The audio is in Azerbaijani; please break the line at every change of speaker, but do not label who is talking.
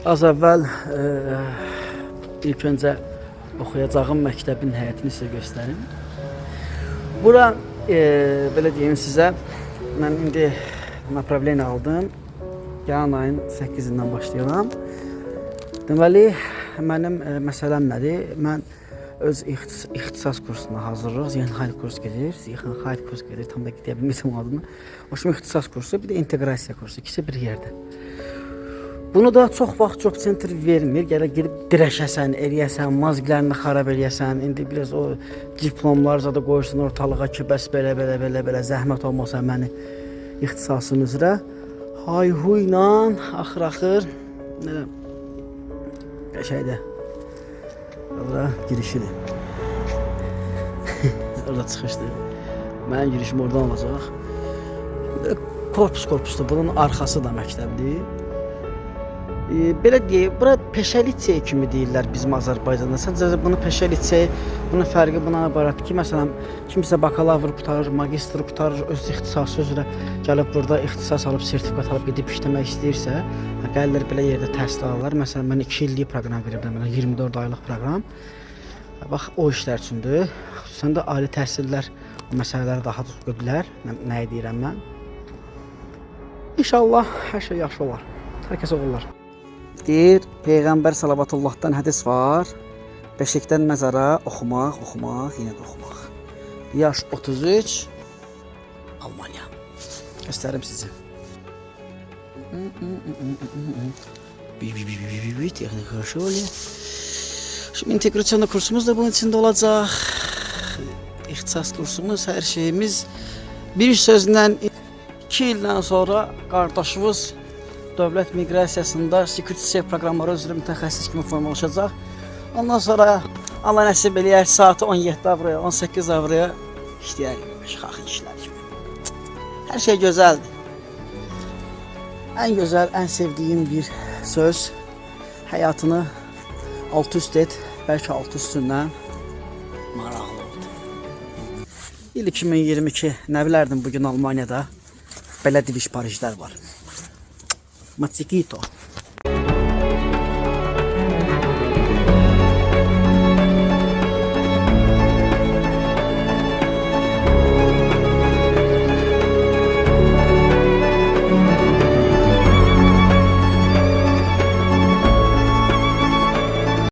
Az əvvəl ilk öncə oxuyacağım məktəbin həyətini sizə göstərim. Bura belə deyim sizə, mən indi направление aldım. Gələn ayın 8-dən başlayıram. Deməli, mənim məsələm nədir? Mən öz ixtisas kursuna hazırlıq, Ziyanxaylı kurs gedir. Ziyanxaylı kurs gedir, tam da deyə bilmirəm adını. O kimi ixtisas kursu, bir də inteqrasiya kursu, ikisi bir yerdə. Bunu da çox vaxt job center vermir. Gələk girib dirəşəsən, eləyəsən, mazgilərini xarab eləyəsən. İndi biraz o diplomlar zada qoyursun ortalığa ki, bəs belə zəhmət olmasa məni ixtisasım üzrə. Hay-huyla axır nə şeydə. Orada girişidir. Orada çıxışdır. Mənim girişim oradan olacaq. Korpusdur. Bunun arxası da məktəbdir. Belə deyək, bura peşə lisey kimi deyirlər bizim Azərbaycanda. Sadəcə bunu peşə lisey, bunun fərqi buna ibarətdir ki, məsələn, kimsə bakalavr qutarır, magistr qutarır, öz ixtisası üzrə gəlib burada ixtisas alıb, sertifikat alıb gedib işləmək istəyirsə, gəlirlər belə yerdə təhsil alırlar. Məsələn, mən 2 illik proqram verirəm, 24 aylıq proqram. Bax, o işlər üçündür. Xüsusən də ali təhsillər o məsələləri daha çox gördülər. Nə deyirəm mən? İnşallah hər şey yaxşı olar. Hər kəsə olar. Deyir, Peyğəmbər Salavatullahdan hədis var. Beşikdən məzara oxumaq, yenə də oxumaq. Yaş 33, Almanya. Göstərim sizə. Texnik хорошо ли? Şimdi integrasyonda kursumuz da bunun içinde olacaq. İxtisas kursumuz, hər şeyimiz. Bir sözlə 2 ildən sonra qardaşımız Dövlət miqrasiyasında security safe proqramları üzrə mütəxəssis kimi formalaşacaq. Ondan sonra Allah nəsib eləyər saatı 17 avroya, 18 avroya işləyərik. Şaxı işlər kimi. Hər şey gözəldir. Ən gözəl, ən sevdiyim bir söz. Həyatını alt üst et, bəlkə alt üstündən maraqlı oldu. İl 2022, nə bilərdim bugün Almaniyada belə diviş Parijlər var. Matsikito.